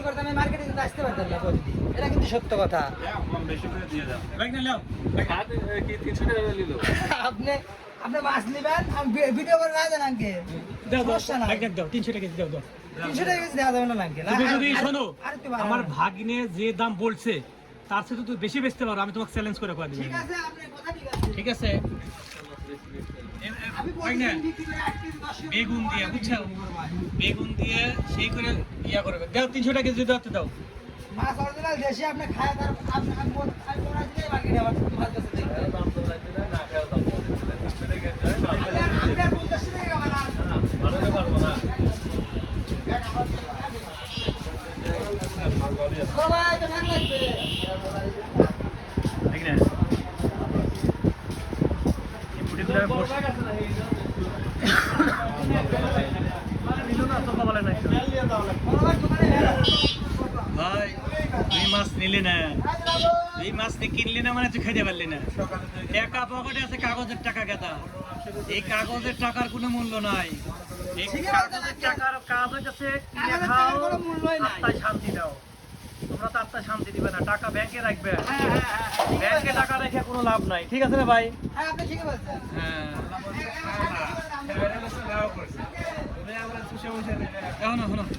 করতাম আমি মার্কেটে কিন্তু আসতে পারতাম না প্রতিদিন। এটা কিন্তু সত্য কথা। বেশি করে দিয়ে দাও। আপনি আপনি মাছ নেবেন, আমি ভিডিও করে না দেন আঙ্কে। সমস্যা নাই। 300 টাকা দাও 300 টাকা কেজি দেওয়া যাবে না আঙ্কে। যদি শোনো আমার ভাগ্নে যে দাম বলছে তার সাথে তুই বেশি বেচতে পারো, আমি তোমাকে চ্যালেঞ্জ করে দিব। ঠিক আছে, আপনার কথা ঠিক আছে। ঠিক আছে, আমি প্রতিদিন বিক্রি করে 8 কেজি 10 কেজি বেগুন দিয়ে বুঝছো, বেগুন দিয়ে সেই করে ইয়া করবে। দাও 300 টাকা কেজি দাও, দাও। মাছ অরিজিনাল দেশি আপনি খায় তার আপনি আমি কোনা দিলে মার্কেটে আবার মাছ কাছে দেখবেন। আপনার 50 টাকা বানা সবাই তো ভাগ লাগবে। ঠিক না? এই পুটিগুলো বসে নিলো না তো বলে না। আমার দোকানে ভাই তুই মাছ নিলি না, তুই মাছ কিনলি না মানে তুই খাইতে পারলি না। টাকা পকেটে আছে, কাগজের টাকা গেতা। এই কাগজের টাকার কোনো মূল্য নাই। এই কাগজের টাকার কাজ হচ্ছে কিনে খাও, আত্মায় শান্তি দাও। তোমরা তো আত্মায় শান্তি দিবে না, টাকা ব্যাংকে রাখবে। ব্যাংকে টাকা রেখে কোনো লাভ নাই। ঠিক আছে না ভাই? হ্যাঁ আপনি ঠিকই বলছেন। হ্যাঁ এখন